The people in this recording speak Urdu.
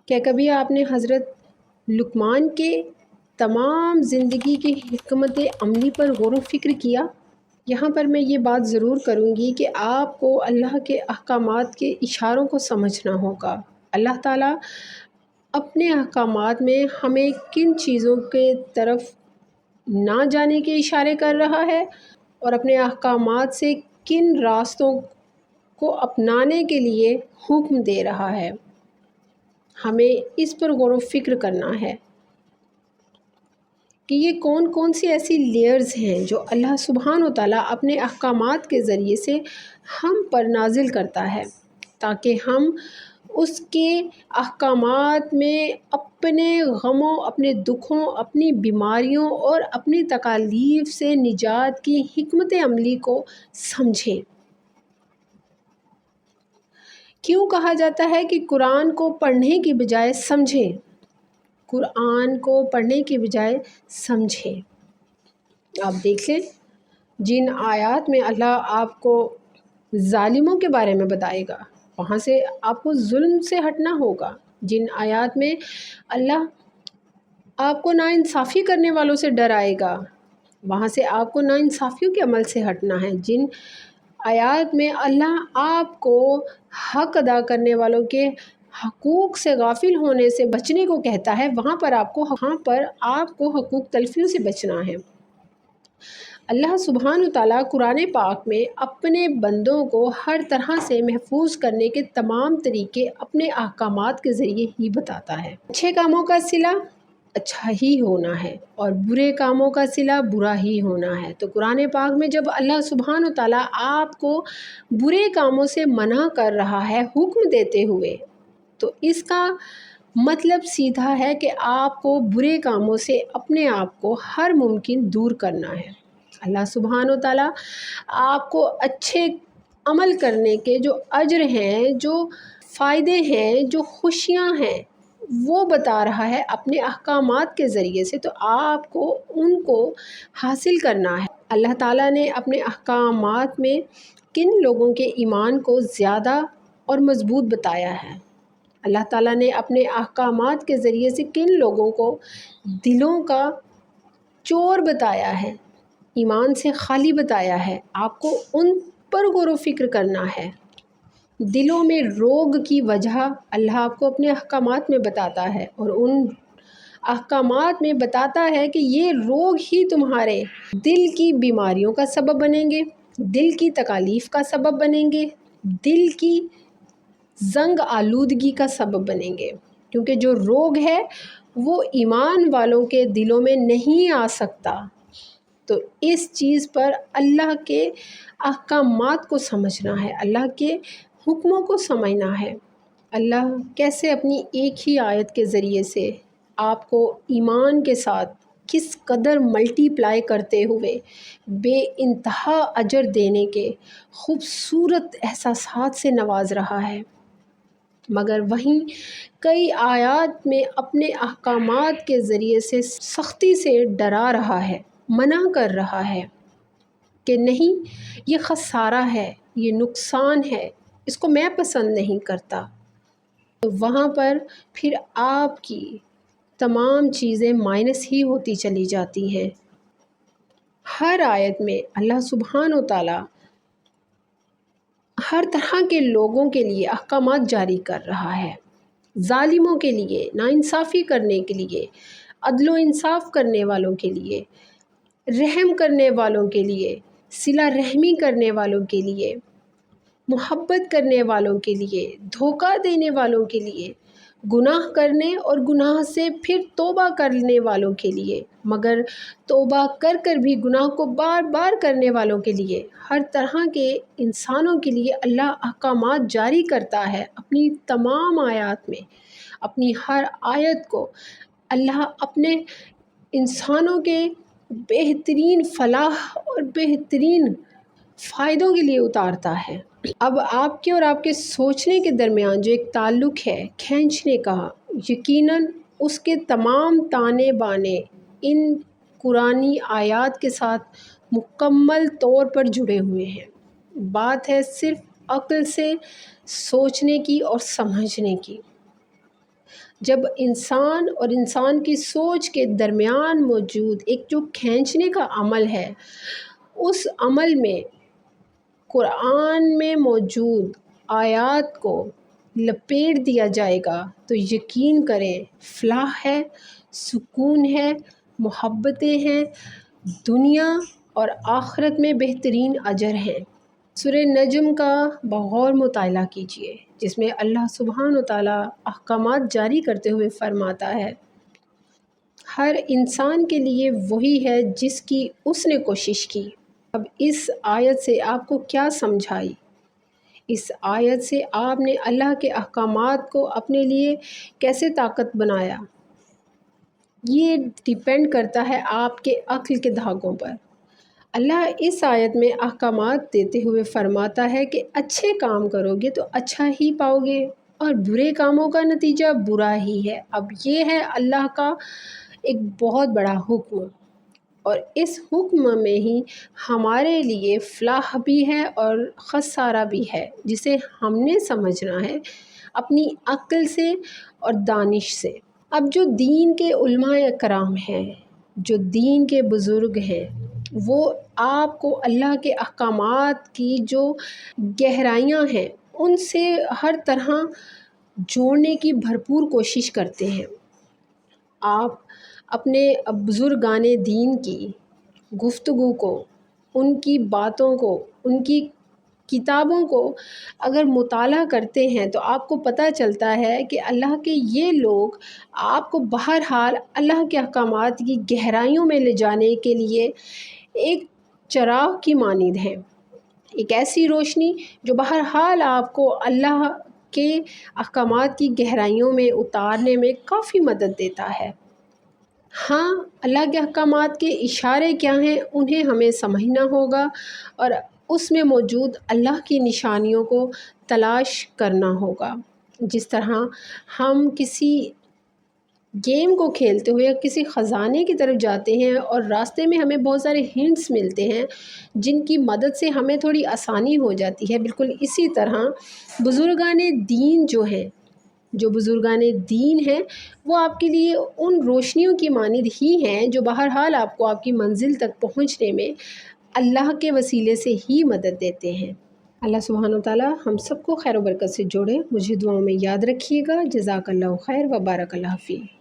کیا کبھی آپ نے حضرت لقمان کے تمام زندگی کی حکمت عملی پر غور و فکر کیا؟ یہاں پر میں یہ بات ضرور کروں گی کہ آپ کو اللہ کے احکامات کے اشاروں کو سمجھنا ہوگا۔ اللہ تعالیٰ اپنے احکامات میں ہمیں کن چیزوں کے طرف نہ جانے کے اشارے کر رہا ہے اور اپنے احکامات سے کن راستوں کو اپنانے کے لیے حکم دے رہا ہے، ہمیں اس پر غور و فکر کرنا ہے کہ یہ کون کون سی ایسی لیئرز ہیں جو اللہ سبحانہ و تعالیٰ اپنے احکامات کے ذریعے سے ہم پر نازل کرتا ہے، تاکہ ہم اس کے احکامات میں اپنے غموں، اپنے دکھوں، اپنی بیماریوں اور اپنی تکالیف سے نجات کی حکمت عملی کو سمجھیں۔ کیوں کہا جاتا ہے کہ قرآن کو پڑھنے کی بجائے سمجھیں؟ قرآن کو پڑھنے کی بجائے سمجھیں۔ آپ دیکھ لیں، جن آیات میں اللہ آپ کو ظالموں کے بارے میں بتائے گا، وہاں سے آپ کو ظلم سے ہٹنا ہوگا۔ جن آیات میں اللہ آپ کو ناانصافی کرنے والوں سے ڈرائے گا، وہاں سے آپ کو ناانصافیوں کے عمل سے ہٹنا ہے۔ جن آیات میں اللہ آپ کو حق ادا کرنے والوں کے حقوق سے غافل ہونے سے بچنے کو کہتا ہے، وہاں پر آپ کو حقوق تلفیوں سے بچنا ہے۔ اللہ سبحانہ تعالیٰ قرآن پاک میں اپنے بندوں کو ہر طرح سے محفوظ کرنے کے تمام طریقے اپنے احکامات کے ذریعے ہی بتاتا ہے۔ اچھے کاموں کا صلہ اچھا ہی ہونا ہے اور برے کاموں کا صلہ برا ہی ہونا ہے۔ تو قرآن پاک میں جب اللہ سبحانہ تعالیٰ آپ کو برے کاموں سے منع کر رہا ہے حکم دیتے ہوئے، تو اس کا مطلب سیدھا ہے کہ آپ کو برے کاموں سے اپنے آپ کو ہر ممکن دور کرنا ہے۔ اللہ سبحانہ تعالیٰ آپ کو اچھے عمل کرنے کے جو اجر ہیں، جو فائدے ہیں، جو خوشیاں ہیں، وہ بتا رہا ہے اپنے احکامات کے ذریعے سے، تو آپ کو ان کو حاصل کرنا ہے۔ اللہ تعالیٰ نے اپنے احکامات میں کن لوگوں کے ایمان کو زیادہ اور مضبوط بتایا ہے، اللہ تعالیٰ نے اپنے احکامات کے ذریعے سے کن لوگوں کو دلوں کا چور بتایا ہے، ایمان سے خالی بتایا ہے، آپ کو ان پر غور و فکر کرنا ہے۔ دلوں میں روگ کی وجہ اللہ آپ کو اپنے احکامات میں بتاتا ہے، اور ان احکامات میں بتاتا ہے کہ یہ روگ ہی تمہارے دل کی بیماریوں کا سبب بنیں گے، دل کی تکالیف کا سبب بنیں گے، دل کی زنگ آلودگی کا سبب بنیں گے، کیونکہ جو روگ ہے وہ ایمان والوں کے دلوں میں نہیں آ سکتا۔ تو اس چیز پر اللہ کے احکامات کو سمجھنا ہے، اللہ کے حکموں کو سمجھنا ہے۔ اللہ کیسے اپنی ایک ہی آیت کے ذریعے سے آپ کو ایمان کے ساتھ کس قدر ملٹی پلائی کرتے ہوئے بے انتہا اجر دینے کے خوبصورت احساسات سے نواز رہا ہے، مگر وہیں کئی آیات میں اپنے احکامات کے ذریعے سے سختی سے ڈرا رہا ہے، منع کر رہا ہے کہ نہیں، یہ خسارہ ہے، یہ نقصان ہے، اس کو میں پسند نہیں کرتا۔ تو وہاں پر پھر آپ کی تمام چیزیں مائنس ہی ہوتی چلی جاتی ہیں۔ ہر آیت میں اللہ سبحانہ و تعالیٰ ہر طرح کے لوگوں کے لیے احکامات جاری کر رہا ہے، ظالموں کے لیے، ناانصافی کرنے کے لیے، عدل و انصاف کرنے والوں کے لیے، رحم کرنے والوں کے لیے، صلہ رحمی کرنے والوں کے لیے، محبت کرنے والوں کے لیے، دھوکہ دینے والوں کے لیے، گناہ کرنے اور گناہ سے پھر توبہ کرنے والوں کے لیے، مگر توبہ کر کر بھی گناہ کو بار بار کرنے والوں کے لیے، ہر طرح کے انسانوں کے لیے اللہ احکامات جاری کرتا ہے اپنی تمام آیات میں۔ اپنی ہر آیت کو اللہ اپنے انسانوں کے بہترین فلاح اور بہترین فائدوں کے لیے اتارتا ہے۔ اب آپ کے اور آپ کے سوچنے کے درمیان جو ایک تعلق ہے کھینچنے کا، یقیناً اس کے تمام تانے بانے ان قرآنی آیات کے ساتھ مکمل طور پر جڑے ہوئے ہیں۔ بات ہے صرف عقل سے سوچنے کی اور سمجھنے کی۔ جب انسان اور انسان کی سوچ کے درمیان موجود ایک جو کھینچنے کا عمل ہے، اس عمل میں قرآن میں موجود آیات کو لپیٹ دیا جائے گا تو یقین کریں فلاح ہے، سکون ہے، محبتیں ہیں، دنیا اور آخرت میں بہترین اجر ہیں۔ سورہ نجم کا بغور مطالعہ کیجیے، جس میں اللہ سبحانہ و تعالیٰ احکامات جاری کرتے ہوئے فرماتا ہے، ہر انسان کے لیے وہی ہے جس کی اس نے کوشش کی۔ اب اس آیت سے آپ کو کیا سمجھائی؟ اس آیت سے آپ نے اللہ کے احکامات کو اپنے لیے کیسے طاقت بنایا؟ یہ ڈیپینڈ کرتا ہے آپ کے عقل کے دھاگوں پر۔ اللہ اس آیت میں احکامات دیتے ہوئے فرماتا ہے کہ اچھے کام کرو گے تو اچھا ہی پاؤ گے اور برے کاموں کا نتیجہ برا ہی ہے۔ اب یہ ہے اللہ کا ایک بہت بڑا حکم، اور اس حکم میں ہی ہمارے لیے فلاح بھی ہے اور خسارہ بھی ہے، جسے ہم نے سمجھنا ہے اپنی عقل سے اور دانش سے۔ اب جو دین کے علماء کرام ہیں، جو دین کے بزرگ ہیں، وہ آپ کو اللہ کے احکامات کی جو گہرائیاں ہیں ان سے ہر طرح جوڑنے کی بھرپور کوشش کرتے ہیں۔ آپ اپنے بزرگان دین کی گفتگو کو، ان کی باتوں کو، ان کی کتابوں کو اگر مطالعہ کرتے ہیں تو آپ کو پتہ چلتا ہے کہ اللہ کے یہ لوگ آپ کو بہرحال اللہ کے احکامات کی گہرائیوں میں لے جانے کے لیے ایک چراغ کی مانند ہیں، ایک ایسی روشنی جو بہرحال آپ کو اللہ کے احکامات کی گہرائیوں میں اتارنے میں کافی مدد دیتا ہے۔ ہاں، اللہ کے احکامات کے اشارے کیا ہیں انہیں ہمیں سمجھنا ہوگا، اور اس میں موجود اللہ کی نشانیوں کو تلاش کرنا ہوگا۔ جس طرح ہم کسی گیم کو کھیلتے ہوئے کسی خزانے کی طرف جاتے ہیں اور راستے میں ہمیں بہت سارے ہنٹس ملتے ہیں جن کی مدد سے ہمیں تھوڑی آسانی ہو جاتی ہے، بالکل اسی طرح بزرگان دین جو بزرگان دین ہیں وہ آپ کے لیے ان روشنیوں کی مانند ہی ہیں جو بہرحال آپ کو آپ کی منزل تک پہنچنے میں اللہ کے وسیلے سے ہی مدد دیتے ہیں۔ اللہ سبحانہ و تعالیٰ ہم سب کو خیر و برکت سے جوڑے۔ مجھے دعاؤں میں یاد رکھیے گا۔ جزاک اللہ خیر و بارک اللہ فیک۔